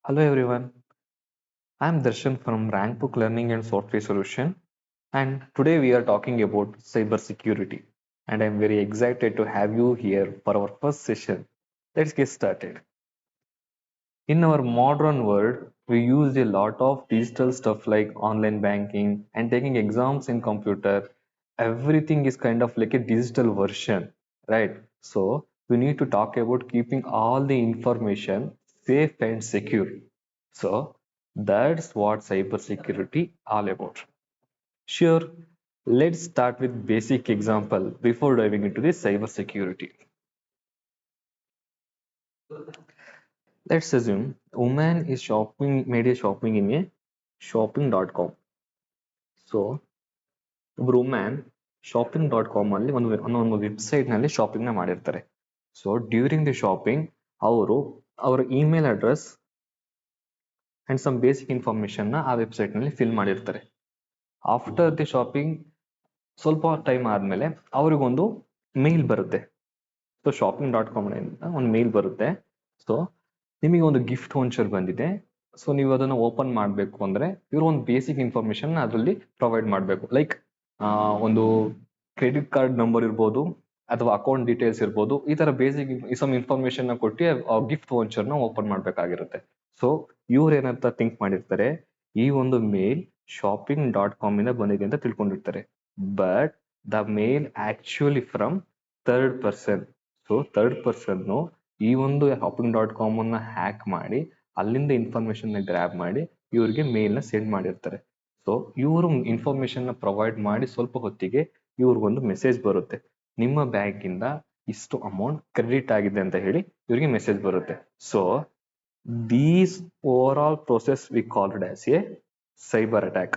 Hello everyone, I am Darshan from Rankbook Learning and Software Solution, and today we are talking about cybersecurity. And I'm very excited to have you here for our first session. Let's get started. In our modern world, we use a lot of digital stuff like online banking and taking exams in computer. Everything is kind of like a digital version, right? So we need to talk about keeping all the information safe and secure. So that's what cybersecurity all about. Sure, let's start with basic example before diving into the cybersecurity. Let's assume a woman is shopping, made a shopping in a shopping.com. So ಒಬ್ರು women ಶಾಪಿಂಗ್.com ಅಲ್ಲಿ ಒಂದು website ನಲ್ಲಿ shopping ನ ಮಾಡಿರ್ತಾರೆ. So during the shopping ಅವರು ಅವರ email address and some basic information ನ ಆ ವೆಬ್ಸೈಟ್ ನಲ್ಲಿ ಫಿಲ್ ಮಾಡಿರ್ತಾರೆ. ಆಫ್ಟರ್ ದಿ ಶಾಪಿಂಗ್ ಸ್ವಲ್ಪ ಟೈಮ್ ಆದ್ಮೇಲೆ ಅವ್ರಿಗೊಂದು ಮೇಲ್ ಬರುತ್ತೆ. ಸೊ ಶಾಪಿಂಗ್.com ಒಂದು ಮೇಲ್ ಬರುತ್ತೆ. ಸೊ ನಿಮಗೆ ಒಂದು ಗಿಫ್ಟ್ ವೌಚರ್ ಬಂದಿದೆ. ಸೊ ನೀವು ಅದನ್ನ ಓಪನ್ ಮಾಡಬೇಕು ಅಂದ್ರೆ ಇವರು ಒಂದು ಬೇಸಿಕ್ ಇನ್ಫಾರ್ಮೇಶನ್ ಅದರಲ್ಲಿ ಪ್ರೊವೈಡ್ ಮಾಡಬೇಕು. ಲೈಕ್ ಒಂದು ಕ್ರೆಡಿಟ್ ಕಾರ್ಡ್ ನಂಬರ್ ಇರ್ಬೋದು ಅಥವಾ ಅಕೌಂಟ್ ಡೀಟೇಲ್ಸ್ ಇರ್ಬೋದು. ಈ ತರ ಬೇಸಿಕ್ ಸಮ್ ಇನ್ಫಾರ್ಮೇಶನ್ ನ ಕೊಟ್ಟು ಆ ಗಿಫ್ಟ್ ವೌಚರ್ ನ ಓಪನ್ ಮಾಡ್ಬೇಕಾಗಿರುತ್ತೆ. ಸೊ ಇವ್ರು ಏನಂತ ಥಿಂಕ್ ಮಾಡಿರ್ತಾರೆ, ಈ ಒಂದು ಮೇಲ್ ಶಾಪಿಂಗ್.com ಇಂದ ಬಂದಿದೆ ಅಂತ ತಿಳ್ಕೊಂಡಿರ್ತಾರೆ. But the mail actually from third person. So third person ಈ ಒಂದು ಶಾಪಿಂಗ್.com ಅನ್ನ ಹ್ಯಾಕ್ ಮಾಡಿ ಅಲ್ಲಿಂದ ಇನ್ಫಾರ್ಮೇಶನ್ ನ ಗ್ರ್ಯಾಬ್ ಮಾಡಿ ಇವ್ರಿಗೆ ಮೇಲ್ ನ ಸೆಂಡ್ ಮಾಡಿರ್ತಾರೆ. ಸೊ ಇವರು ಇನ್ಫಾರ್ಮೇಶನ್ ನ ಪ್ರೊವೈಡ್ ಮಾಡಿ ಸ್ವಲ್ಪ ಹೊತ್ತಿಗೆ ಇವ್ರಿಗೊಂದು ಮೆಸೇಜ್ ಬರುತ್ತೆ, ನಿಮ್ಮ ಬ್ಯಾಂಕ್ ಇಂದ ಇಷ್ಟು ಅಮೌಂಟ್ ಕ್ರೆಡಿಟ್ ಆಗಿದೆ ಅಂತ ಹೇಳಿ ಇವ್ರಿಗೆ ಮೆಸೇಜ್ ಬರುತ್ತೆ. So these over all process we called as A cyber attack.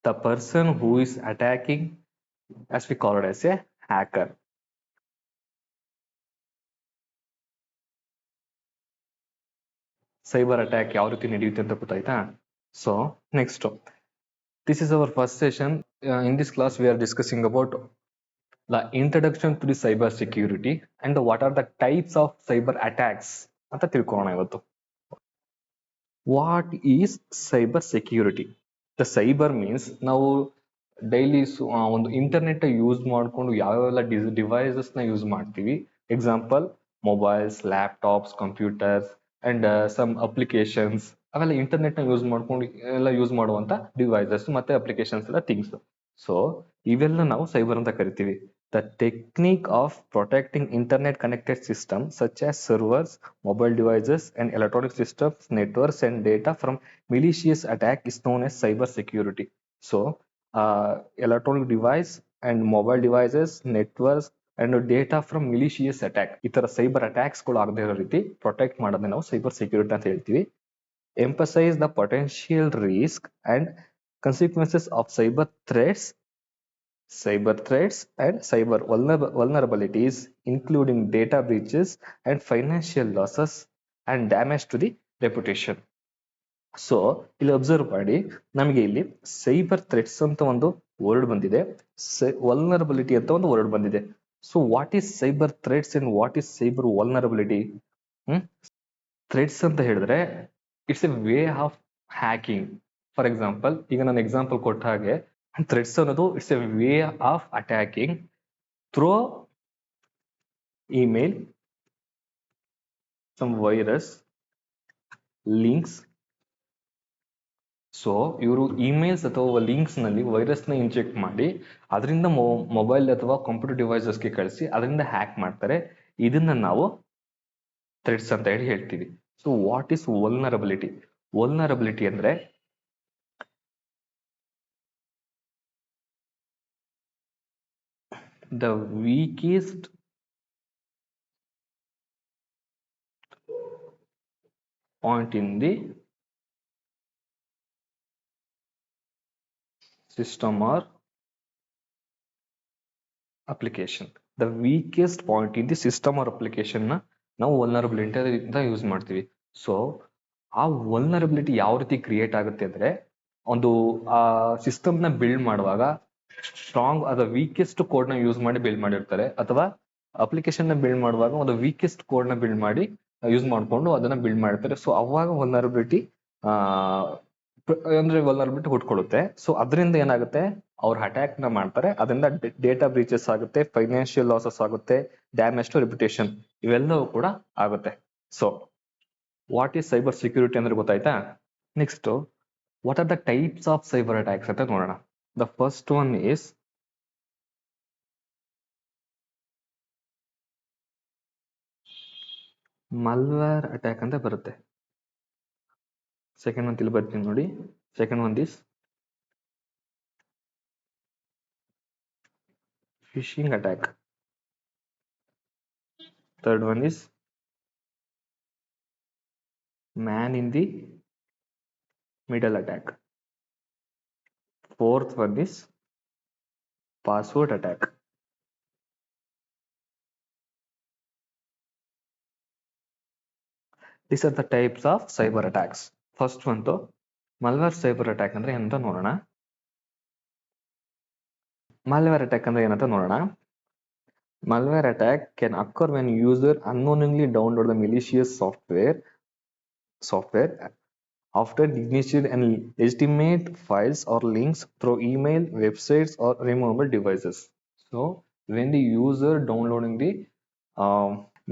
The person who is attacking, as we call it as a hacker. Cyber attack ಯಾವ ರೀತಿ ನಡೆಯುತ್ತೆ ಅಂತ ಗೊತ್ತಾಯ್ತಾ? So next, this is our first session. In this class we are discussing about the introduction to the cyber security and what are the types of cyber attacks ಅಂತ ತಿಳ್ಕೊಳ್ಳೋಣ ಇವತ್ತು. What is cyber security? The cyber means ನಾವು daily ಒಂದು internet use ಮಾಡ್ಕೊಂಡು ಯಾವೆಲ್ಲ devices ನ use ಮಾಡ್ತೀವಿ. Example mobiles, laptops, computers and some applications, ಅವೆಲ್ಲ ಇಂಟರ್ನೆಟ್ ನ ಯೂಸ್ ಮಾಡ್ಕೊಂಡು ಎಲ್ಲ ಯೂಸ್ ಮಾಡುವಂತ ಡಿವೈಸಸ್ ಮತ್ತೆ ಅಪ್ಲಿಕೇಶನ್ಸ್ ಎಲ್ಲ ಥಿಂಗ್ಸ್. ಸೊ ಇವೆಲ್ಲ ನಾವು ಸೈಬರ್ ಅಂತ ಕರಿತೀವಿ. The technique of protecting internet connected systems such as servers, mobile devices and electronic systems, networks and data from malicious attack is known as cyber security. So electronic device and mobile devices, networks and data from malicious attack, ಈ ತರ cyber attacks ಗಳು ಆಗದೇ ಇರೋ ರೀತಿ protect ಮಾಡೋದನ್ನ ನಾವು cyber security ಅಂತ ಹೇಳ್ತೀವಿ. Emphasize the potential risk and consequences of cyber threats and cyber vulnerabilities, including data breaches and financial losses and damage to the reputation. So ಇಲ್ಲಿ ಅಬ್ಸರ್ವ್ ಮಾಡಿ, ನಮಗೆ ಇಲ್ಲಿ ಸೈಬರ್ ಥ್ರೆಟ್ಸ್ ಅಂತ ಒಂದು ವರ್ಡ್ ಬಂದಿದೆ, ವಲ್ನರಬಿಲಿಟಿ ಅಂತ ಒಂದು ವರ್ಡ್ ಬಂದಿದೆ. So what is cyber threats and what is cyber vulnerability? Threats ಅಂತ ಹೇಳಿದ್ರೆ it's a way of hacking. For example, ಈಗ ನಾನು ಎಕ್ಸಾಂಪಲ್ ಕೊಟ್ಟ ಹಾಗೆ ಥ್ರೆಟ್ಸ್ ಅನ್ನೋದು it's a way of attacking through email, some virus, links. So ಇವರು emails ಅಥವಾ links ನಲ್ಲಿ ವೈರಸ್ ನ ಇಂಜೆಕ್ಟ್ ಮಾಡಿ ಅದರಿಂದ ಮೊಬೈಲ್ ಅಥವಾ ಕಂಪ್ಯೂಟರ್ ಡಿವೈಸಸ್ಗೆ ಕಳಿಸಿ ಅದರಿಂದ ಹ್ಯಾಕ್ ಮಾಡ್ತಾರೆ. ಇದನ್ನ ನಾವು ಥ್ರೆಟ್ಸ್ ಅಂತ ಹೇಳಿ ಹೇಳ್ತೀವಿ. So what is vulnerability? Vulnerability ಅಂದ್ರೆ the weakest point in the system or application. The weakest point in the system or application ನ ನಾವು ವಲ್ನರಬಿಲಿಟಿ ಅಂತ ಯೂಸ್ ಮಾಡ್ತೀವಿ. ಸೊ ಆ ವಲ್ನರಬಿಲಿಟಿ ಯಾವ ರೀತಿ ಕ್ರಿಯೇಟ್ ಆಗುತ್ತೆ ಅಂದ್ರೆ, ಒಂದು ಆ ಸಿಸ್ಟಮ್ ನ ಬಿಲ್ಡ್ ಮಾಡುವಾಗ ಸ್ಟ್ರಾಂಗ್ ಅದ ವೀಕೆಸ್ಟ್ ಕೋಡ್ ನ ಯೂಸ್ ಮಾಡಿ ಬಿಲ್ಡ್ ಮಾಡಿರ್ತಾರೆ, ಅಥವಾ ಅಪ್ಲಿಕೇಶನ್ ನ ಬಿಲ್ಡ್ ಮಾಡುವಾಗ ಒಂದು ವೀಕೆಸ್ಟ್ ಕೋಡ್ ನ ಬಿಲ್ಡ್ ಮಾಡಿ ಯೂಸ್ ಮಾಡ್ಕೊಂಡು ಅದನ್ನ ಬಿಲ್ಡ್ ಮಾಡ್ತಾರೆ. ಸೊ ಅವಾಗ ವಲ್ನರಬಿಲಿಟಿ ಅಂದ್ರೆ ವಲ್ನರಬಿಲಿಟಿ ಹುಟ್ಕೊಳ್ಳುತ್ತೆ. ಸೊ ಅದರಿಂದ ಏನಾಗುತ್ತೆ, ಅವ್ರು ಅಟ್ಯಾಕ್ ನ ಮಾಡ್ತಾರೆ, ಅದರಿಂದ ಡೇಟಾ ಬ್ರೀಚಸ್ ಆಗುತ್ತೆ, ಫೈನಾನ್ಷಿಯಲ್ ಲಾಸಸ್ ಆಗುತ್ತೆ, ಡ್ಯಾಮೇಜ್ ಟು ರೆಪ್ಯುಟೇಷನ್ ಇವೆಲ್ಲವೂ ಕೂಡ ಆಗುತ್ತೆ. So what is cyber security ಅಂದ್ರೆ ಗೊತ್ತಾಯ್ತಾ? Next, what are the types of cyber attacks ಅಂತ ನೋಡೋಣ. The first one is malware attack ಅಂತ ಬರುತ್ತೆ. ಸೆಕೆಂಡ್ ಒನ್ ಇಲ್ಲಿ ಬರ್ತೀನಿ ನೋಡಿ. Second one is phishing attack. Third one is man in the middle attack. Fourth one is password attack. These are the types of cyber attacks. First one to malware cyber attack ಅಂದ್ರೆ ಏನಂತ ನೋಡೋಣ. malware attack ಅಂದ್ರೆ ಏನಂತ ನೋಡೋಣ. malware attack can occur when user unknowingly download the malicious software after initiating and legitimate files or links through email, websites or removable devices. So when the user downloading the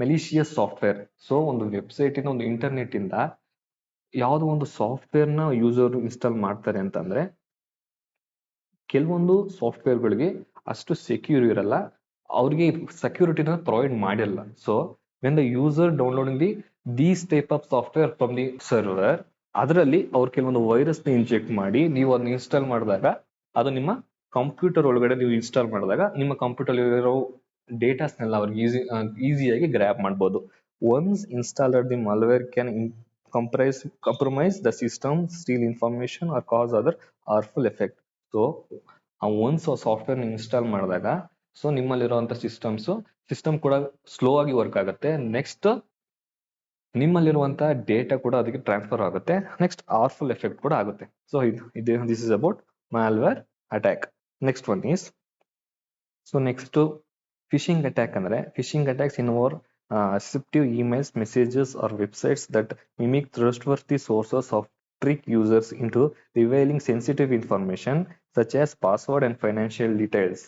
malicious software, so ಒಂದು website ಇಂದ ಒಂದು internet ಇಂದ ಯಾವುದೋ ಒಂದು software ನ user install ಮಾಡ್ತಾರೆ ಅಂತಂದ್ರೆ, ಕೆಲವೊಂದು ಸಾಫ್ಟ್ವೇರ್ಗಳಿಗೆ ಅಷ್ಟು ಸೆಕ್ಯೂರ್ ಇರಲ್ಲ, ಅವ್ರಿಗೆ ಸೆಕ್ಯೂರಿಟಿನ ಪ್ರೊವೈಡ್ ಮಾಡಿರಲ್ಲ. So when the user downloading these type of software from the server, ಅದರಲ್ಲಿ ಅವ್ರು ಕೆಲವೊಂದು ವೈರಸ್ ನ ಇಂಜೆಕ್ಟ್ ಮಾಡಿ ನೀವು ಅದನ್ನ ಇನ್ಸ್ಟಾಲ್ ಮಾಡಿದಾಗ, ಅದು ನಿಮ್ಮ ಕಂಪ್ಯೂಟರ್ ಒಳಗಡೆ ನೀವು ಇನ್ಸ್ಟಾಲ್ ಮಾಡಿದಾಗ ನಿಮ್ಮ ಕಂಪ್ಯೂಟರ್ ಇರೋ ಡೇಟಾಸ್ನೆಲ್ಲ ಅವ್ರಿಗೆ ಈಸಿಯಾಗಿ ಗ್ರ್ಯಾಬ್ ಮಾಡ್ಬೋದು. Once installer the malware can compromise the system, steal information or cause other harmful effect. So once software install ಮಾಡಿದಾಗ ಸೊ ನಿಮ್ಮಲ್ಲಿರುವಂತ ಸಿಸ್ಟಮ್ ಕೂಡ ಸ್ಲೋ ಆಗಿ ವರ್ಕ್ ಆಗುತ್ತೆ. ನೆಕ್ಸ್ಟ್ ನಿಮ್ಮಲ್ಲಿರುವಂತಹ ಡೇಟಾ ಕೂಡ ಅದಕ್ಕೆ ಟ್ರಾನ್ಸ್ಫರ್ ಆಗುತ್ತೆ. ನೆಕ್ಸ್ಟ್ ಹಾರ್ಮ್ಫುಲ್ ಎಫೆಕ್ಟ್ ಕೂಡ ಆಗುತ್ತೆ. So this is about malware attack. Next one is, so next phishing attack ಅಂದ್ರೆ, phishing attacks involve deceptive emails, messages or websites that mimic trustworthy sources of trick users into revealing sensitive information such as password and financial details.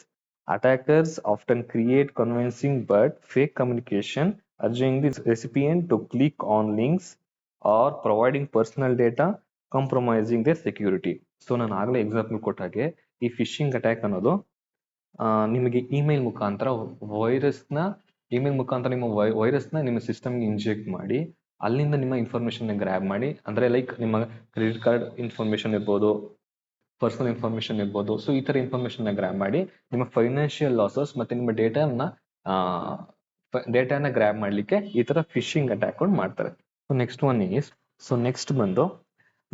Attackers often create convincing but fake communication, urging the recipient to click on links or providing personal data, compromising their security. So ನಾನು ಆಗಲೇ example ಕೊಟ್ಟಾಗೆ ಈ fishing attack ಅನ್ನೋದು ನಿಮಗೆ email ಮುಖಾಂತರ ನಿಮ್ಮ virus ನ ನಿಮ್ಮ ಸಿಸ್ಟಮ್ಗೆ ಇಂಜೆಕ್ಟ್ ಮಾಡಿ ಅಲ್ಲಿಂದ ನಿಮ್ಮ ಇನ್ಫಾರ್ಮೇಶನ್ ಗ್ರ್ಯಾಬ್ ಮಾಡಿ, ಅಂದ್ರೆ ಲೈಕ್ ನಿಮ್ಮ ಕ್ರೆಡಿಟ್ ಕಾರ್ಡ್ ಇನ್ಫಾರ್ಮೇಶನ್ ಇರ್ಬೋದು, ಪರ್ಸನಲ್ ಇನ್ಫಾರ್ಮೇಶನ್ ಇರ್ಬೋದು. ಸೊ ಈ ತರ ಇನ್ಫಾರ್ಮೇಶನ್ ಗ್ರ್ಯಾಬ್ ಮಾಡಿ ನಿಮ್ಮ ಫೈನಾನ್ಷಿಯಲ್ ಲಾಸಸ್ ಮತ್ತೆ ನಿಮ್ಮ ಡೇಟಾನ ಗ್ರ್ಯಾಬ್ ಮಾಡ್ಲಿಕ್ಕೆ ಈ ತರ ಫಿಶಿಂಗ್ ಅಟ್ಯಾಕ್ ಮಾಡ್ತಾರೆ. So next one is, so next ಬಂದು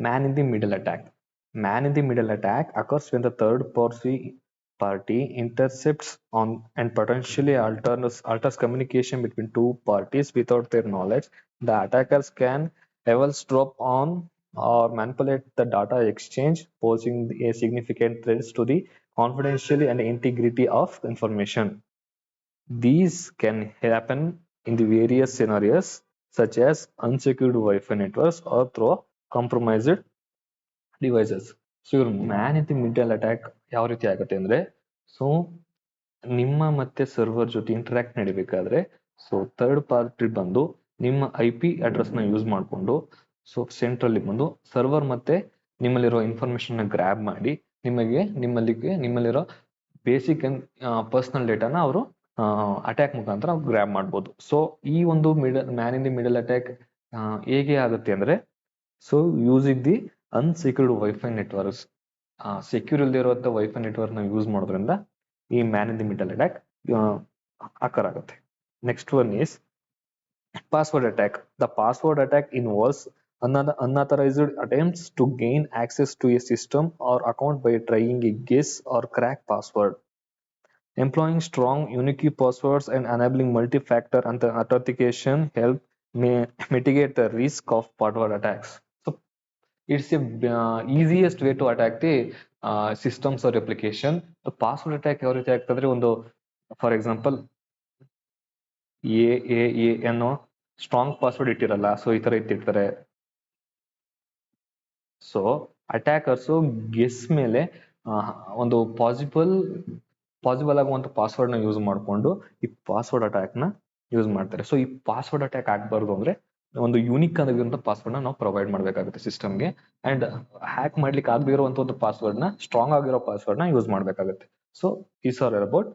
man in the middle attack. Man in the middle attack occurs when the third party intercepts on and potentially alters communication between two parties without their knowledge. The attackers can eavesdrop on or manipulate the data exchange, posing a significant threat to the confidentiality and integrity of information. These can happen in the various scenarios such as unsecured Wi-Fi networks or through compromised devices. So ಇವ್ರ man in the middle attack ಯಾವ ರೀತಿ ಆಗುತ್ತೆ ಅಂದ್ರೆ, so ನಿಮ್ಮ ಮತ್ತೆ server ಜೊತೆ interact ನಡಿಬೇಕಾದ್ರೆ so third party ಬಂದು ನಿಮ್ಮ IP ಅಡ್ರೆಸ್ ನ ಯೂಸ್ ಮಾಡಿಕೊಂಡು ಸೊ ಸೆಂಟ್ರಲ್ಲಿ ಬಂದು ಸರ್ವರ್ ಮತ್ತೆ ನಿಮ್ಮಲ್ಲಿರೋ ಇನ್ಫಾರ್ಮೇಶನ್ ನ ಗ್ರ್ಯಾಬ್ ಮಾಡಿ ನಿಮ್ಮಲ್ಲಿರೋ ಬೇಸಿಕ್ ಪರ್ಸನಲ್ ಡೇಟಾನ ಅವರು ಅಟ್ಯಾಕ್ ಮುಖಾಂತರ ಗ್ರ್ಯಾಬ್ ಮಾಡ್ಬೋದು. ಸೊ ಈ ಒಂದು man in the middle attack ಹೇಗೆ ಆಗುತ್ತೆ ಅಂದ್ರೆ, so using the unsecured wifi networks, secure ಇಲ್ಲದೆ ಇರುವಂತ ವೈಫೈ ನೆಟ್ವರ್ಕ್ ನ ಯೂಸ್ ಮಾಡೋದ್ರಿಂದ ಈ man in the middle attack occur ಆಗುತ್ತೆ. Next one is password attack. The password attack involves unauthorized attempts to gain access to a system or account by trying a guess or crack password. Employing strong unique passwords and enabling multi-factor authentication help mitigate the risk of password attacks. So it's a easiest way to attack the systems or application. The password attack ಯಾವ ರೀತಿ ಆಗ್ತದ್ರೆ, ಒಂದು for example ಅನ್ನೋ strong password ಇಟ್ಟಿರಲ್ಲ, so ಈ ತರ ಇಟ್ಟಿರ್ತಾರೆ. So ಅಟ್ಯಾಕರ್ಸು guess ಮೇಲೆ ಒಂದು possible ಆಗುವಂತ ಪಾಸ್ವರ್ಡ್ ನ ಯೂಸ್ ಮಾಡಿಕೊಂಡು ಈ ಪಾಸ್ವರ್ಡ್ ಅಟ್ಯಾಕ್ ನ ಯೂಸ್ ಮಾಡ್ತಾರೆ. ಸೊ ಈ ಪಾಸ್ವರ್ಡ್ ಅಟ್ಯಾಕ್ ಆಗ್ಬಾರ್ದು ಅಂದ್ರೆ ಒಂದು ಯೂನಿಕ್ ಆಗಿರುವಂತ ಪಾಸ್ವರ್ಡ್ ನ ನಾವು ಪ್ರೊವೈಡ್ ಮಾಡಬೇಕಾಗುತ್ತೆ ಸಿಸ್ಟಮ್ಗೆ. ಅಂಡ್ ಹ್ಯಾಕ್ ಮಾಡ್ಲಿಕ್ಕೆ ಆಗದೇ ಇರುವಂತ ಒಂದು ಪಾಸ್ವರ್ಡ್ ನ, ಸ್ಟ್ರಾಂಗ್ ಆಗಿರೋ ಪಾಸ್ವರ್ಡ್ ನ ಯೂಸ್ ಮಾಡಬೇಕಾಗುತ್ತೆ. So is are about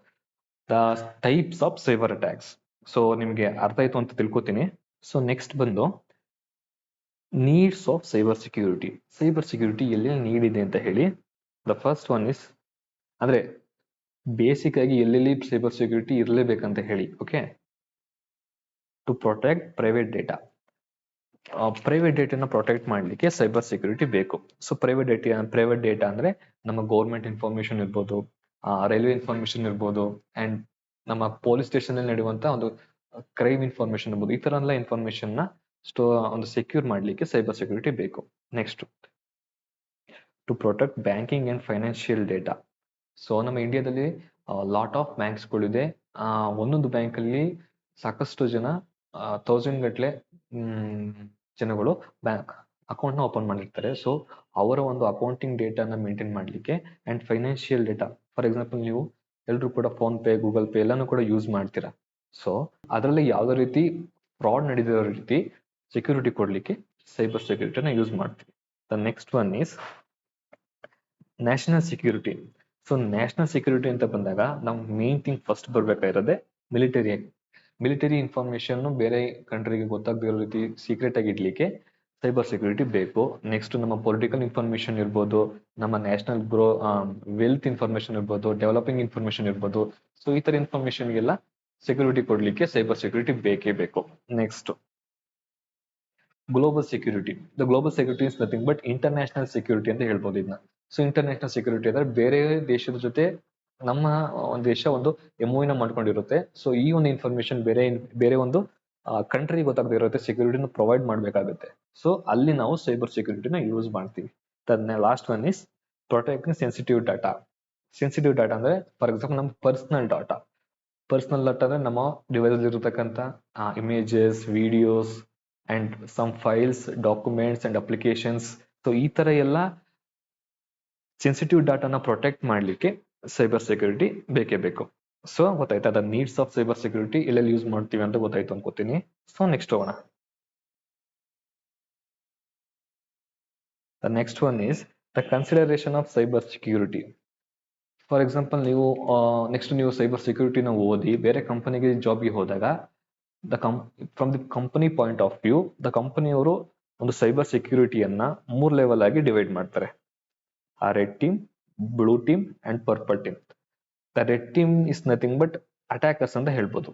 the types of cyber attacks. So ನಿಮ್ಗೆ ಅರ್ಥ ಆಯ್ತು ಅಂತ ತಿಳ್ಕೊತೀನಿ. ಸೊ ನೆಕ್ಸ್ಟ್ ಬಂದು needs of cyber security. Cyber security ಎಲ್ಲಿ ನೀಡ್ ಇದೆ ಅಂತ ಹೇಳಿ. ದ ಫಸ್ಟ್ ಒನ್ ಇಸ್, ಅಂದ್ರೆ ಬೇಸಿಕ್ ಆಗಿ ಎಲ್ಲೆಲ್ಲಿ ಸೈಬರ್ ಸೆಕ್ಯೂರಿಟಿ ಇರಲೇಬೇಕಂತ ಹೇಳಿ. Okay, to protect private data. Private ಡೇಟಾನ ಪ್ರೊಟೆಕ್ಟ್ ಮಾಡಲಿಕ್ಕೆ ಸೈಬರ್ ಸೆಕ್ಯೂರಿಟಿ ಬೇಕು. ಸೊ ಪ್ರೈವೇಟ್ ಡೇಟಾ ಅಂದ್ರೆ ನಮ್ಮ ಗೌರ್ಮೆಂಟ್ ಇನ್ಫಾರ್ಮೇಶನ್ ಇರ್ಬೋದು, ರೈಲ್ವೆ ಇನ್ಫಾರ್ಮೇಶನ್ ಇರ್ಬೋದು, ಅಂಡ್ ನಮ್ಮ ಪೊಲೀಸ್ ಸ್ಟೇಷನ್ ಅಲ್ಲಿ ನಡೆಯುವಂತ ಒಂದು ಕ್ರೈಮ್ ಇನ್ಫಾರ್ಮೇಶನ್ ಇರ್ಬೋದು. ಈ ತರ ಎಲ್ಲ ಇನ್ಫಾರ್ಮೇಶನ್ ನ ಒಂದು ಸೆಕ್ಯೂರ್ ಮಾಡ್ಲಿಕ್ಕೆ ಸೈಬರ್ ಸೆಕ್ಯೂರಿಟಿ ಬೇಕು. Next, to protect banking and financial data. So ನಮ್ಮ ಇಂಡಿಯಾದಲ್ಲಿ ಲಾಟ್ ಆಫ್ ಬ್ಯಾಂಕ್ಸ್ಗಳಿದೆ. ಒಂದೊಂದು ಬ್ಯಾಂಕ್ ಅಲ್ಲಿ ಸಾಕಷ್ಟು ಜನ 1000 ಗಟ್ಲೆ ಜನಗಳು ಬ್ಯಾಂಕ್ ಅಕೌಂಟ್ ನ ಓಪನ್ ಮಾಡಿರ್ತಾರೆ. ಸೊ ಅವರ ಒಂದು ಅಕೌಂಟಿಂಗ್ ಡೇಟಾನ ಮೇಂಟೈನ್ ಮಾಡ್ಲಿಕ್ಕೆ and financial data, for example ನೀವು ಎಲ್ಲರೂ ಕೂಡ ಫೋನ್ ಪೇ, ಗೂಗಲ್ ಪೇ ಎಲ್ಲಾನು ಕೂಡ ಯೂಸ್ ಮಾಡ್ತೀರಾ. ಸೊ ಅದರಲ್ಲಿ ಯಾವುದೇ ರೀತಿ ಫ್ರಾಡ್ ನಡೆದಿರೋ ರೀತಿ ಸೆಕ್ಯೂರಿಟಿ ಕೊಡ್ಲಿಕ್ಕೆ ಸೈಬರ್ ಸೆಕ್ಯೂರಿಟಿನ ಯೂಸ್ ಮಾಡ್ತೀವಿ. The next one is national security. So national security ಅಂತ ಬಂದಾಗ ನಾವು ಮೇನ್ ಥಿಂಗ್ ಫಸ್ಟ್ ಬರ್ಬೇಕಾಗಿರೋದೆ ಮಿಲಿಟರಿ ಇನ್ಫಾರ್ಮೇಶನ್ ಬೇರೆ ಕಂಟ್ರಿಗೆ ಗೊತ್ತಾಗದಿರೋ ರೀತಿ ಸೀಕ್ರೆಟ್ ಆಗಿ ಇಡ್ಲಿಕ್ಕೆ ಸೈಬರ್ ಸೆಕ್ಯೂರಿಟಿ ಬೇಕು. ನೆಕ್ಸ್ಟ್ ನಮ್ಮ ಪೊಲಿಟಿಕಲ್ ಇನ್ಫಾರ್ಮೇಶನ್ ಇರ್ಬೋದು, ನಮ್ಮ ನ್ಯಾಷನಲ್ ವೆಲ್ತ್ ಇನ್ಫಾರ್ಮೇಶನ್ ಇರ್ಬೋದು, ಡೆವಲಪಿಂಗ್ ಇನ್ಫಾರ್ಮೇಶನ್ ಇರ್ಬೋದು. ಸೊ ಈ ತರ ಇನ್ಫಾರ್ಮೇಶನ್ಗೆಲ್ಲ ಸೆಕ್ಯೂರಿಟಿ ಕೊಡ್ಲಿಕ್ಕೆ ಸೈಬರ್ ಸೆಕ್ಯೂರಿಟಿ ಬೇಕೇ ಬೇಕು. Next, global security. The global security is nothing but international security ಅಂತ ಹೇಳ್ಬೋದು ಇದನ್ನ. ಸೊ ಇಂಟರ್ನ್ಯಾಷನಲ್ ಸೆಕ್ಯೂರಿಟಿ ಅಂದ್ರೆ ಬೇರೆ ದೇಶದ ಜೊತೆ ನಮ್ಮ ಒಂದು ದೇಶ ಒಂದು MOU ಮಾಡ್ಕೊಂಡಿರುತ್ತೆ. ಸೊ ಈ ಒಂದು ಇನ್ಫಾರ್ಮೇಶನ್ ಬೇರೆ ಒಂದು ಕಂಟ್ರಿ ಗೊತ್ತಾಗದೇ ಇರುತ್ತೆ ಸೆಕ್ಯೂರಿಟಿನ ಪ್ರೊವೈಡ್ ಮಾಡಬೇಕಾಗುತ್ತೆ. ಸೊ ಅಲ್ಲಿ ನಾವು ಸೈಬರ್ ಸೆಕ್ಯೂರಿಟಿನ ಯೂಸ್ ಮಾಡ್ತೀವಿ. Last one is protecting sensitive data. Sensitive data ಅಂದ್ರೆ ಫಾರ್ ಎಕ್ಸಾಂಪಲ್ ನಮ್ಮ ಪರ್ಸನಲ್ ಡಾಟಾ ಅಂದ್ರೆ ನಮ್ಮ ಡಿವೈಸ್ ಇರತಕ್ಕಂತ images, videos and some files, documents and applications. So ಈ ತರ ಎಲ್ಲ ಸೆನ್ಸಿಟಿವ್ ಡಾಟಾನ ಪ್ರೊಟೆಕ್ಟ್ ಮಾಡ್ಲಿಕ್ಕೆ ಸೈಬರ್ ಸೆಕ್ಯೂರಿಟಿ ಬೇಕೇ ಬೇಕು. ಸೊ ಗೊತ್ತಾಯ್ತಾ, the needs of cyber security ಎಲ್ಲೆಲ್ಲಿ ಯೂಸ್ ಮಾಡ್ತೀವಿ ಅಂತ ಗೊತ್ತಾಯ್ತು ಅನ್ಕೋತೀನಿ. ಸೊ ನೆಕ್ಸ್ಟ್ ಹೋಗೋಣ. The next one is the consideration of cyber security. For example ನೀವು ಸೈಬರ್ ಸೆಕ್ಯೂರಿಟಿನ ಓದಿ ಬೇರೆ ಕಂಪನಿಗೆ ಜಾಬ್ಗೆ ಹೋದಾಗ from the company point of view, the ಕಂಪನಿಯವರು ಒಂದು ಸೈಬರ್ ಸೆಕ್ಯೂರಿಟಿಯನ್ನ 3 ಲೆವೆಲ್ ಆಗಿ ಡಿವೈಡ್ ಮಾಡ್ತಾರೆ. ಆ red team, blue team and purple team. The red team is nothing but attackers ಅಂತ ಹೇಳ್ಬೋದು.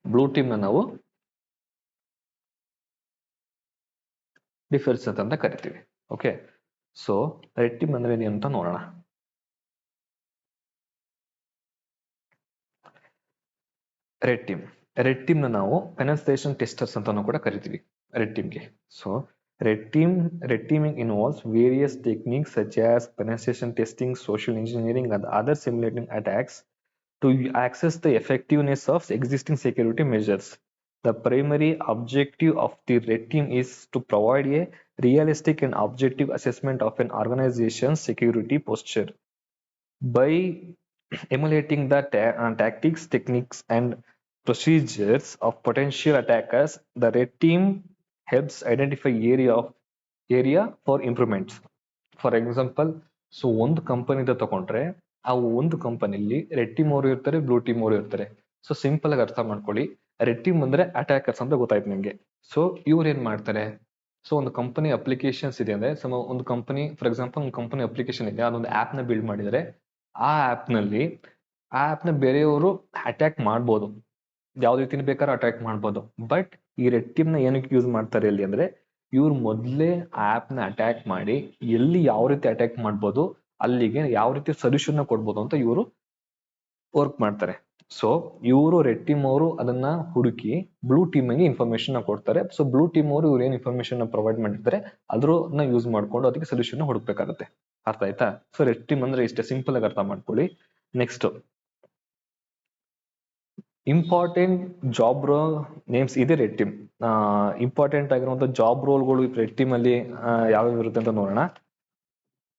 ಬ್ಲೂ ಟೀಮ್ ನ ನಾವು ಡಿಫೆನ್ಸ್ ಅಂತ ಕರಿತೀವಿ. ಓಕೆ, ಸೊ ರೆಡ್ ಟೀಮ್ ಅಂದ್ರೆ ಏನು ಅಂತ ನೋಡೋಣ. ರೆಡ್ ಟೀಮ್ ನ ನಾವು ಪೆನೆಟ್ರೇಷನ್ ಟೆಸ್ಟರ್ಸ್ ಅಂತಾನು ಕೂಡ ಕರಿತೀವಿ ರೆಡ್ ಟೀಮ್ಗೆ. So red teaming involves various techniques such as penetration testing, social engineering and other simulating attacks to access the effectiveness of existing security measures. The primary objective of the red team is to provide a realistic and objective assessment of an organization's security posture. By emulating the tactics, techniques and procedures of potential attackers, the red team helps identify area for improvements. For example, so ಒಂದು ಕಂಪನಿದ ತಗೊಂಡ್ರೆ ಆ ಒಂದು ಕಂಪನಿಲಿ red team ಅವರು ಇರ್ತಾರೆ, blue team ಅವರು ಇರ್ತಾರೆ. So simple ಆಗಿ ಅರ್ಥ ಮಾಡ್ಕೊಳ್ಳಿ, ರೆಡ್ ಟೀಮ್ ಅಂದ್ರೆ ಅಟ್ಯಾಕರ್ಸ್ ಅಂತ ಗೊತ್ತಾಯ್ತು ನಿಮ್ಗೆ. ಸೊ ಇವ್ರು ಏನ್ ಮಾಡ್ತಾರೆ, ಸೊ ಒಂದು ಕಂಪನಿ ಅಪ್ಲಿಕೇಶನ್ಸ್ ಇದೆ ಅಂದ್ರೆ ಒಂದು ಕಂಪನಿ, ಫಾರ್ ಎಕ್ಸಾಂಪಲ್ ಒಂದು ಕಂಪನಿ ಅಪ್ಲಿಕೇಶನ್ ಇದೆ, ಅದೊಂದು ಆಪ್ ನ ಬಿಲ್ಡ್ ಮಾಡಿದರೆ ಆ ಆಪ್ ನ ಬೇರೆಯವರು ಅಟ್ಯಾಕ್ ಮಾಡ್ಬೋದು, ಯಾವ್ದು ರೀತಿ ಬೇಕಾದ್ರೂ ಅಟ್ಯಾಕ್ ಮಾಡ್ಬೋದು. ಬಟ್ ಈ ರೆಡ್ ಟೀಮ್ ನ ಏನಕ್ಕೆ ಯೂಸ್ ಮಾಡ್ತಾರೆ ಇಲ್ಲಿ ಅಂದ್ರೆ, ಇವ್ರು ಮೊದಲೇ ಆಪ್ ನ ಅಟ್ಯಾಕ್ ಮಾಡಿ ಎಲ್ಲಿ ಯಾವ ರೀತಿ ಅಟ್ಯಾಕ್ ಮಾಡ್ಬೋದು, ಅಲ್ಲಿಗೆ ಯಾವ ರೀತಿ ಸೊಲ್ಯೂಷನ್ ನ ಕೊಡ್ಬೋದು ಅಂತ ಇವರು ವರ್ಕ್ ಮಾಡ್ತಾರೆ. ಸೊ ಇವರು ರೆಡ್ ಟೀಮ್ ಅವರು ಅದನ್ನ ಹುಡುಕಿ ಬ್ಲೂ ಟೀಮ್ ಗೆ ಇನ್ಫಾರ್ಮೇಶನ್ ಕೊಡ್ತಾರೆ. ಸೊ ಬ್ಲೂ ಟೀಮ್ ಅವರು ಇವ್ರು ಏನ್ ಇನ್ಫಾರ್ಮೇಶನ್ ಪ್ರೊವೈಡ್ ಮಾಡಿರ್ತಾರೆ ಅದ್ರನ್ನ ಯೂಸ್ ಮಾಡ್ಕೊಂಡು ಅದಕ್ಕೆ ಸೊಲ್ಯೂಷನ್ ಹುಡುಕ್ಬೇಕಾಗುತ್ತೆ. ಅರ್ಥ ಆಯ್ತಾ? ಸೊ ರೆಡ್ ಟೀಮ್ ಅಂದ್ರೆ ಇಷ್ಟೇ, ಸಿಂಪಲ್ ಆಗಿ ಅರ್ಥ ಮಾಡ್ಕೊಳ್ಳಿ. Next, important job roll names ಇದೆ ರೆಡ್ ಟೀಮ್. ಇಂಪಾರ್ಟೆಂಟ್ ಆಗಿರುವಂತ ಜಾಬ್ ರೋಲ್ಗಳು ರೆಡ್ ಟೀಮ್ ಅಲ್ಲಿ ಯಾವ್ಯಾವ ಇರುತ್ತೆ ಅಂತ ನೋಡೋಣ.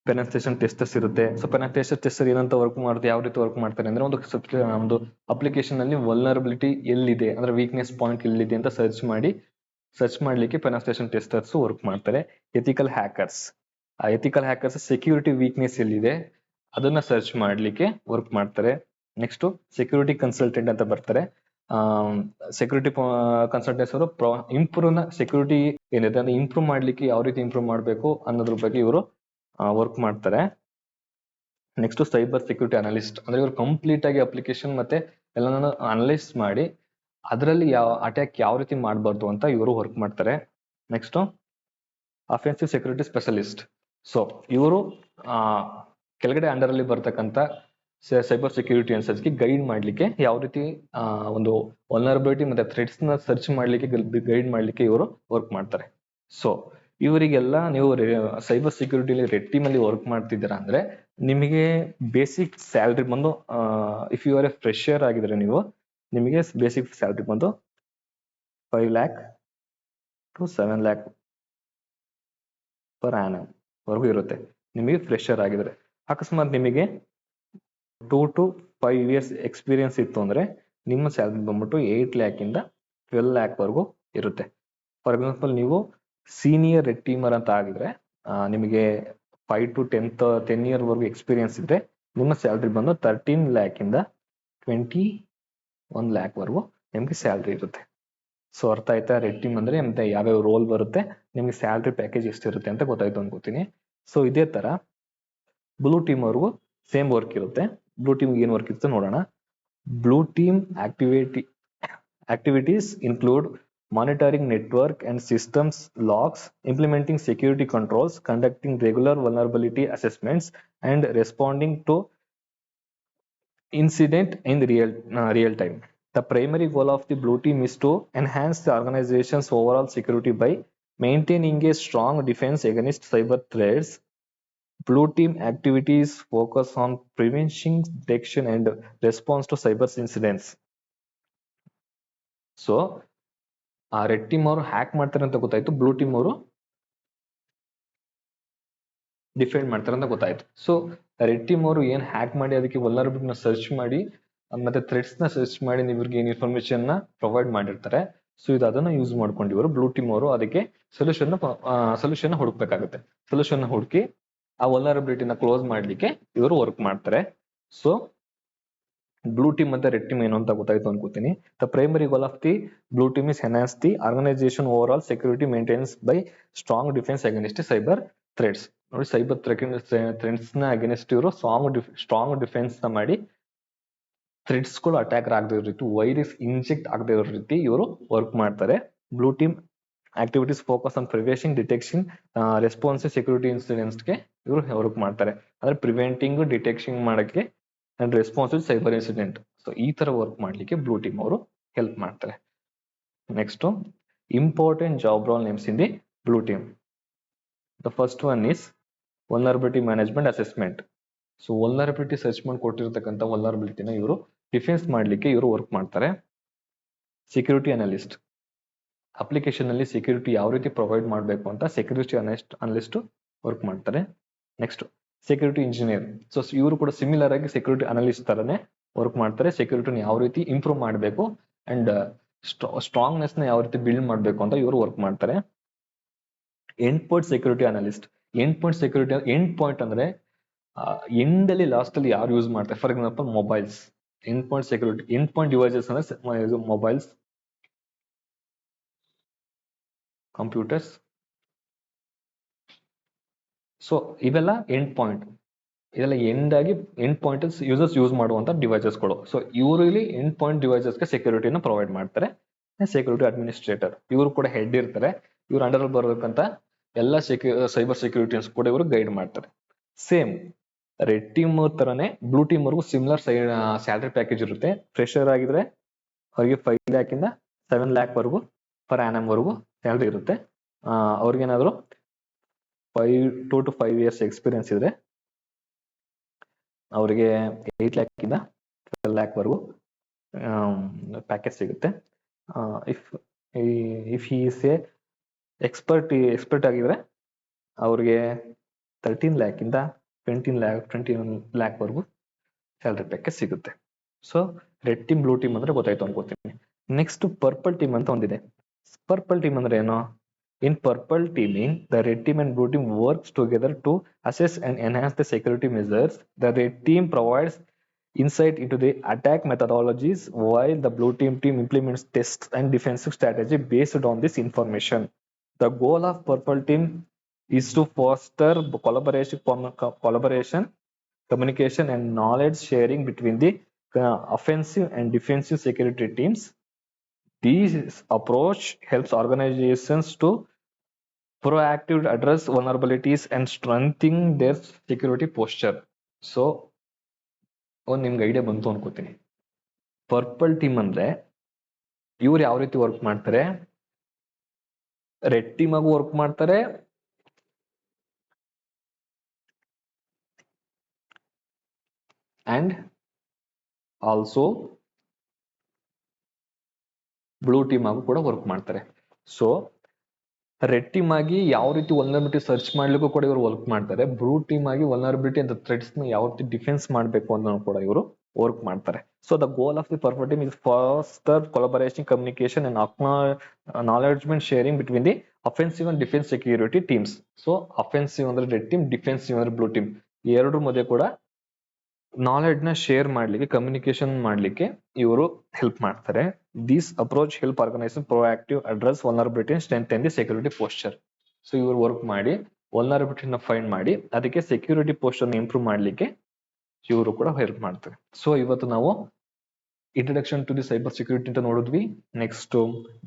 ಪೆನೆಟ್ರೇಷನ್ ಟೆಸ್ಟರ್ಸ್ ಇರುತ್ತೆ. ಸೊ ಪೆನೆಟ್ರೇಷನ್ ಟೆಸ್ಟರ್ ಏನಂತ ವರ್ಕ್ ಮಾಡುತ್ತೆ, ಯಾವ ರೀತಿ ವರ್ಕ್ ಮಾಡ್ತಾರೆ ಅಂದ್ರೆ ಒಂದು ಅಪ್ಲಿಕೇಶನ್ ಅಲ್ಲಿ ವಲ್ನರಬಿಲಿಟಿ ಎಲ್ಲಿದೆ ಅಂದ್ರೆ ವೀಕ್ನೆಸ್ ಪಾಯಿಂಟ್ ಎಲ್ಲಿದೆ ಅಂತ ಸರ್ಚ್ ಮಾಡ್ಲಿಕ್ಕೆ ಪೆನೆಟ್ರೇಷನ್ ಟೆಸ್ಟರ್ಸ್ ವರ್ಕ್ ಮಾಡ್ತಾರೆ. ಎಥಿಕಲ್ ಹ್ಯಾಕರ್ಸ್, ಆ ಎಥಿಕಲ್ ಹ್ಯಾಕರ್ಸ್ ಸೆಕ್ಯೂರಿಟಿ ವೀಕ್ನೆಸ್ ಎಲ್ಲಿದೆ ಅದನ್ನ ಸರ್ಚ್ ಮಾಡ್ಲಿಕ್ಕೆ ವರ್ಕ್ ಮಾಡ್ತಾರೆ. ನೆಕ್ಸ್ಟ್ ಸೆಕ್ಯೂರಿಟಿ ಕನ್ಸಲ್ಟೆಂಟ್ ಅಂತ ಬರ್ತಾರೆ. ಸೆಕ್ಯೂರಿಟಿ ಕನ್ಸಲ್ಟೆಂಟ್ಸ್ ಅವರು ಇಂಪ್ರೂವ್ ಸೆಕ್ಯೂರಿಟಿ ಏನಿದೆ ಅಂದ್ರೆ ಇಂಪ್ರೂವ್ ಮಾಡ್ಲಿಕ್ಕೆ ಯಾವ ರೀತಿ ಇಂಪ್ರೂವ್ ಮಾಡಬೇಕು ಅನ್ನೋದ್ರ ಬಗ್ಗೆ ಇವರು ವರ್ಕ್ ಮಾಡ್ತಾರೆ. ನೆಕ್ಸ್ಟ್ ಸೈಬರ್ ಸೆಕ್ಯೂರಿಟಿ ಅನಾಲಿಸ್ಟ್ ಅಂದ್ರೆ ಇವರು ಕಂಪ್ಲೀಟ್ ಆಗಿ ಅಪ್ಲಿಕೇಶನ್ ಮತ್ತೆ ಎಲ್ಲಾನು ಅನಲೈಸ್ ಮಾಡಿ ಅದರಲ್ಲಿ ಯಾವ ಅಟ್ಯಾಕ್ ಯಾವ ರೀತಿ ಮಾಡಬಾರ್ದು ಅಂತ ಇವರು ವರ್ಕ್ ಮಾಡ್ತಾರೆ. Next offensive security specialist. So ಇವರು ಕೆಳಗಡೆ ಅಂಡರ್ ಅಲ್ಲಿ ಬರ್ತಕ್ಕಂಥ ಸೈಬರ್ ಸೆಕ್ಯೂರಿಟಿ ಅನ್ಸರ್ಸ್ಗೆ ಗೈಡ್ ಮಾಡ್ಲಿಕ್ಕೆ ಯಾವ ರೀತಿ ಒಂದು ವಲ್ನರಬಿಲಿಟಿ ಮತ್ತೆ ಥ್ರೆಟ್ಸ್ ನ ಸರ್ಚ್ ಮಾಡ್ಲಿಕ್ಕೆ ಗೈಡ್ ಮಾಡ್ಲಿಕ್ಕೆ ಇವರು ವರ್ಕ್ ಮಾಡ್ತಾರೆ. ಸೊ ಇವರಿಗೆಲ್ಲ ನೀವು ಸೈಬರ್ ಸೆಕ್ಯೂರಿಟಿಲಿ ರೆಡ್ ಟೀಮ್ ಅಲ್ಲಿ ವರ್ಕ್ ಮಾಡ್ತಿದ್ದೀರಾ ಅಂದ್ರೆ ನಿಮಗೆ ಬೇಸಿಕ್ ಸ್ಯಾಲ್ರಿ ಬಂದು if you are a fresher ಆಗಿದ್ರೆ ನಿಮಗೆ ಬೇಸಿಕ್ ಸ್ಯಾಲ್ರಿ ಬಂದು 5 lakh to 7 lakh per annum ವರೆಗೂ ಇರುತ್ತೆ ನಿಮಗೆ ಫ್ರೆಶರ್ ಆಗಿದ್ರೆ. ಅಕಸ್ಮಾತ್ ನಿಮಗೆ 2 to 5 years ಎಕ್ಸ್ಪೀರಿಯನ್ಸ್ ಇತ್ತು ಅಂದ್ರೆ ನಿಮ್ಮ ಸ್ಯಾಲ್ರಿ ಬಂದ್ಬಿಟ್ಟು 8 lakh ಇಂದ 12 lakh ವರೆಗೂ ಇರುತ್ತೆ. ಫಾರ್ ಎಕ್ಸಾಂಪಲ್ ನೀವು ಸೀನಿಯರ್ ರೆಡ್ ಟೀಮರ್ ಅಂತ ಆಗಿದ್ರೆ ನಿಮಗೆ 5 to 10 year ವರೆಗೂ ಎಕ್ಸ್ಪೀರಿಯನ್ಸ್ ಇದ್ರೆ ನಿಮ್ಮ ಸ್ಯಾಲ್ರಿ ಬಂದು 13 lakh ಇಂದ 21 lakh ವರೆಗೂ ನಿಮ್ಗೆ ಸ್ಯಾಲ್ರಿ ಇರುತ್ತೆ. ಸೊ ಅರ್ಥ ಆಯ್ತಾ ರೆಡ್ ಟೀಮ್ ಅಂದ್ರೆ ಮತ್ತೆ ಯಾವ್ಯಾವ ರೋಲ್ ಬರುತ್ತೆ, ನಿಮ್ಗೆ ಸ್ಯಾಲ್ರಿ ಪ್ಯಾಕೇಜ್ ಎಷ್ಟಿರುತ್ತೆ ಅಂತ ಗೊತ್ತಾಯ್ತು ಅನ್ಕೋತೀನಿ. ಸೊ ಇದೇ ತರ ಬ್ಲೂ ಟೀಮ್ ಅವ್ರಿಗೂ ಸೇಮ್ ವರ್ಕ್ ಇರುತ್ತೆ. ಬ್ಲೂ ಟೀಮ್ ಏನ್ ವರ್ಕ್ ಇರುತ್ತೆ ನೋಡೋಣ. Blue team activities include monitoring network and systems logs, implementing security controls, conducting regular vulnerability assessments, and responding to incident in real time. The primary goal of the blue team is to enhance the organization's overall security by maintaining a strong defense against cyber threats. Blue team activities focus on prevention, detection, and response to cyber incidents. So ಆ red team ಅವರು hack ಮಾಡ್ತಾರೆ ಅಂತ ಗೊತ್ತಾಯ್ತು, blue team ಅವರು defend ಮಾಡ್ತಾರೆ ಅಂತ ಗೊತ್ತಾಯ್ತು. So red team ಅವರು ಏನ್ ಹ್ಯಾಕ್ ಮಾಡಿ ಅದಕ್ಕೆ ವಲ್ನರಬಿಲಿಟಿನ ಸರ್ಚ್ ಮಾಡಿ ಮತ್ತೆ ಥ್ರೆಟ್ಸ್ ನ ಸರ್ಚ್ ಮಾಡಿ ಇವ್ರಿಗೆ ಏನ್ ಇನ್ಫಾರ್ಮೇಶನ್ ನ ಪ್ರೊವೈಡ್ ಮಾಡಿರ್ತಾರೆ. ಸೊ ಇದು ಅದನ್ನ ಯೂಸ್ ಮಾಡ್ಕೊಂಡು ಇವರು ಬ್ಲೂ ಟೀಮ್ ಅವರು ಅದಕ್ಕೆ ಸೊಲ್ಯೂಷನ್ ಹುಡುಕ್ಬೇಕಾಗುತ್ತೆ. ಸೊಲ್ಯೂಷನ್ ಹುಡುಕಿ ಆ ವಲ್ನರಬಿಲಿಟಿನ ಕ್ಲೋಸ್ ಮಾಡ್ಲಿಕ್ಕೆ ಇವರು ವರ್ಕ್ ಮಾಡ್ತಾರೆ. ಸೊ ಬ್ಲೂ ಟೀಮ್ ಮತ್ತೆ ರೆಡ್ ಟೀಮ್ ಏನು ಅಂತ ಗೊತ್ತಾಯ್ತು ಅನ್ಕೋತೀನಿ. The primary goal of the blue team is enhance the organisation overall security maintenance by strong defence against cyber threats. ನೋಡಿ ಸೈಬರ್ ಥ್ರೆಟ್ಸ್ ನ ಅಗೇನ್ಸ್ಟ್ ಇವರು ಸ್ಟ್ರಾಂಗ್ ಡಿಫೆನ್ಸ್ ನ ಮಾಡಿ ಥ್ರೆಟ್ಸ್ ಗಳು ಅಟ್ಯಾಕ್ ಆಗದೆ ಇರೋ ರೀತಿ, ವೈರಸ್ ಇಂಜೆಕ್ಟ್ ಆಗದೆ ಇರೋ ರೀತಿ ಇವರು ವರ್ಕ್ ಮಾಡ್ತಾರೆ. Blue team activities focus on prevention, detection, responsive security incidents ಗೆ ಇವರು ವರ್ಕ್ ಮಾಡ್ತಾರೆ. ಅಂದ್ರೆ ಪ್ರಿವೆಂಟಿಂಗ್, ಡಿಟೆಕ್ಷನ್ ಮಾಡಕ್ಕೆ and responsive cyber incident. So ಈ ತರ ವರ್ಕ್ ಮಾಡ್ಲಿಕ್ಕೆ ಬ್ಲೂ ಟೀಮ್ ಅವರು ಹೆಲ್ಪ್ ಮಾಡ್ತಾರೆ. Next important job roll names in the blue team. The first one is vulnerability management assessment. So vulnerability search ಮಾಡಿ ಕೊಟ್ಟಿರ್ತಕ್ಕಂಥ ವಲ್ನರಬಿಲಿಟಿನ ಇವರು ಡಿಫೆನ್ಸ್ ಮಾಡ್ಲಿಕ್ಕೆ ಇವರು ವರ್ಕ್ ಮಾಡ್ತಾರೆ. ಸೆಕ್ಯೂರಿಟಿ ಅನಲಿಸ್ಟ್, ಅಪ್ಲಿಕೇಶನ್ ಅಲ್ಲಿ ಸೆಕ್ಯೂರಿಟಿ ಯಾವ ರೀತಿ ಪ್ರೊವೈಡ್ ಮಾಡಬೇಕು ಅಂತ ಸೆಕ್ಯೂರಿಟಿ ಅನಲಿಸ್ಟ್ ವರ್ಕ್ ಮಾಡ್ತಾರೆ. Next security engineer. ಸೊ ಇವರು ಕೂಡ ಸಿಮಿಲರ್ ಆಗಿ ಸೆಕ್ಯೂರಿಟಿ ಅನಲಿಸ್ಟ್ ತರನೇ ವರ್ಕ್ ಮಾಡ್ತಾರೆ. ಸೆಕ್ಯೂರಿಟಿನ ಯಾವ ರೀತಿ ಇಂಪ್ರೂವ್ ಮಾಡಬೇಕು ಅಂಡ್ ಸ್ಟ್ರಾಂಗ್ನೆಸ್ ನ ಯಾವ ರೀತಿ ಬಿಲ್ಡ್ ಮಾಡಬೇಕು ಅಂತ ಇವರು ವರ್ಕ್ ಮಾಡ್ತಾರೆ. End point security analyst. End point ಅಂದ್ರೆ ಎಂಡ್ ಅಲ್ಲಿ ಲಾಸ್ಟ್ ಅಲ್ಲಿ ಯಾರು ಯೂಸ್ ಮಾಡ್ತಾರೆ. For example mobiles. End point security, end point devices ಅಂದ್ರೆ ಮೊಬೈಲ್ಸ್, ಕಂಪ್ಯೂಟರ್ಸ್. ಸೊ ಇವೆಲ್ಲ ಎಂಡ್ ಪಾಯಿಂಟ್, ಇದೆಲ್ಲ ಎಂಡ್ ಪಾಯಿಂಟ್ ಯೂಸರ್ಸ್ ಯೂಸ್ ಮಾಡುವಂತ ಡಿವೈಸಸ್ ಗಳು. ಸೊ ಇವರು ಇಲ್ಲಿ ಎಂಡ್ ಪಾಯಿಂಟ್ ಡಿವೈಸಸ್ ಗೆ ಸೆಕ್ಯೂರಿಟಿನ ಪ್ರೊವೈಡ್ ಮಾಡ್ತಾರೆ. ಸೆಕ್ಯೂರಿಟಿ ಅಡ್ಮಿನಿಸ್ಟ್ರೇಟರ್, ಇವರು ಕೂಡ ಹೆಡ್ ಇರ್ತಾರೆ. ಇವ್ರು ಅಂಡರ್ ಬರಬೇಕಂತ ಎಲ್ಲ ಸೈಬರ್ ಸೆಕ್ಯೂರಿಟೀಸ್ ಕೂಡ ಇವರು ಗೈಡ್ ಮಾಡ್ತಾರೆ. ಸೇಮ್ ರೆಡ್ ಟೀಮ್ ತರನೇ ಬ್ಲೂ ಟೀಮ್ ವರ್ಗೂ ಸಿಮಿಲರ್ ಸ್ಯಾಲರಿ ಪ್ಯಾಕೇಜ್ ಇರುತ್ತೆ. ಫ್ರೆಶರ್ ಆಗಿದ್ರೆ ಅವರಿಗೆ 5 lakh ಇಂದ 7 lakh ವರೆಗೂ ಪರ್ ಆನಮ್ ವರೆಗೂ ಸ್ಯಾಲರಿ ಇರುತ್ತೆ. ಅವ್ರಿಗೇನಾದ್ರು 2 to 5 years ಎಕ್ಸ್ಪೀರಿಯನ್ಸ್ ಇದ್ರೆ ಅವರಿಗೆ 8 lakh ಇಂದ 12 lakh ವರೆಗೂ ಪ್ಯಾಕೇಜ್ ಸಿಗುತ್ತೆ. If if he is A expert ಆಗಿದ್ರೆ ಅವ್ರಿಗೆ 13 lakh ಇಂದ 21 lakh ವರೆಗೂ ಸ್ಯಾಲರಿ ಪ್ಯಾಕೇಜ್ ಸಿಗುತ್ತೆ. So red team blue team ಅಂದ್ರೆ ಗೊತ್ತಾಯ್ತು ಅನ್ಕೋತೀನಿ. ನೆಕ್ಸ್ಟ್ ಪರ್ಪಲ್ ಟೀಮ್ ಅಂತ ಒಂದಿದೆ. ಪರ್ಪಲ್ ಟೀಮ್ ಅಂದ್ರೆ ಏನು? In purple teaming the red team and blue team works together to assess and enhance the security measures. The red team provides insight into the attack methodologies while the blue team implements tests and defensive strategy based on this information. The goal of purple team is to foster collaboration, communication and knowledge sharing between the offensive and defensive security teams. This approach helps organizations to proactively address vulnerabilities and strengthen their security posture. So ನಿಮ್ಗೆ idea ಬಂತು ಅನ್ಕೋತೀನಿ. Purple team ಅಂದ್ರೆ ಇವ್ರು ಯಾವ ರೀತಿ work ಮಾಡ್ತಾರೆ? Red team ಆಗು work ಮಾಡ್ತಾರೆ, ಅಂಡ್ ಆಲ್ಸೋ ಬ್ಲೂ ಟೀಮ್ ಆಗು ಕೂಡ ವರ್ಕ್ ಮಾಡ್ತಾರೆ. ಸೊ ರೆಡ್ ಟೀಮ್ ಆಗಿ ಯಾವ ರೀತಿ ವಲ್ನರಬಿಲಿಟಿ ಸರ್ಚ್ ಮಾಡ್ಲಿಕ್ಕೂ ಕೂಡ ಇವರು ವರ್ಕ್ ಮಾಡ್ತಾರೆ. ಬ್ಲೂ ಟೀಮ್ ಆಗಿ ವಲ್ನರಬಿಲಿಟಿ ಅಂತ ಥ್ರೆಡ್ಸ್ ನ ಯಾವ ರೀತಿ ಡಿಫೆನ್ಸ್ ಮಾಡಬೇಕು ಅನ್ನೋ ಕೂಡ ಇವರು ವರ್ಕ್ ಮಾಡ್ತಾರೆ. So the goal of the purple team is foster collaboration, communication and knowledgement sharing between the offensive and defence security teams. So offensive ಅಂದ್ರೆ ರೆಡ್ ಟೀಮ್, ಡಿಫೆನ್ಸಿವ್ ಅಂದ್ರೆ ಬ್ಲೂ ಟೀಮ್. ಎರಡರ ಮಧ್ಯೆ ಕೂಡ ನಾಲೆಡ್ಜ್ ನ ಶೇರ್ ಮಾಡ್ಲಿಕ್ಕೆ, communication ಮಾಡ್ಲಿಕ್ಕೆ ಇವರು help ಮಾಡ್ತಾರೆ. This approach help organisation proactive address vulnerability strengthen the security posture. So ಇವರು ವರ್ಕ್ ಮಾಡಿ ವಲ್ನರಬಿಲಿಟಿನ ಫೈಂಡ್ ಮಾಡಿ ಅದಕ್ಕೆ ಸೆಕ್ಯೂರಿಟಿ ಪೋಸ್ಚರ್ ಇಂಪ್ರೂವ್ ಮಾಡ್ಲಿಕ್ಕೆ ಇವರು ಕೂಡ ಹೆಲ್ಪ್ ಮಾಡ್ತಾರೆ. ಸೊ ಇವತ್ತು ನಾವು introduction to the cyber security ಅಂತ ನೋಡಿದ್ವಿ. Next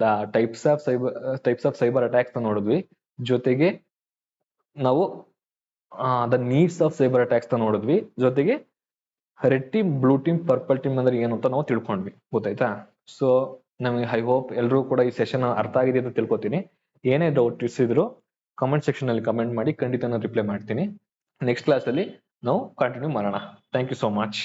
the types of cyber attacks ನೋಡಿದ್ವಿ. ಜೊತೆಗೆ ನಾವು the needs of cyber attacks ನೋಡಿದ್ವಿ. ಜೊತೆಗೆ red team, blue team, purple team ಅಂದ್ರೆ ಏನು ಅಂತ ನಾವು ತಿಳ್ಕೊಂಡ್ವಿ. ಗೊತ್ತಾಯ್ತಾ? ಸೊ ನಮಗೆ ಐ ಹೋಪ್ ಎಲ್ಲರೂ ಕೂಡ ಈ ಸೆಷನ್ ಅರ್ಥ ಆಗಿದೆ ಅಂತ ತಿಳ್ಕೊತೀನಿ. ಏನೇ ಡೌಟ್ಸ್ ಇದ್ರು ಕಮೆಂಟ್ ಸೆಕ್ಷನ್ ಅಲ್ಲಿ ಕಮೆಂಟ್ ಮಾಡಿ, ಖಂಡಿತ ನಾನು ರಿಪ್ಲೈ ಮಾಡ್ತೀನಿ. ನೆಕ್ಸ್ಟ್ ಕ್ಲಾಸ್ ಅಲ್ಲಿ ನಾವು ಕಂಟಿನ್ಯೂ ಮಾಡೋಣ. Thank you so much.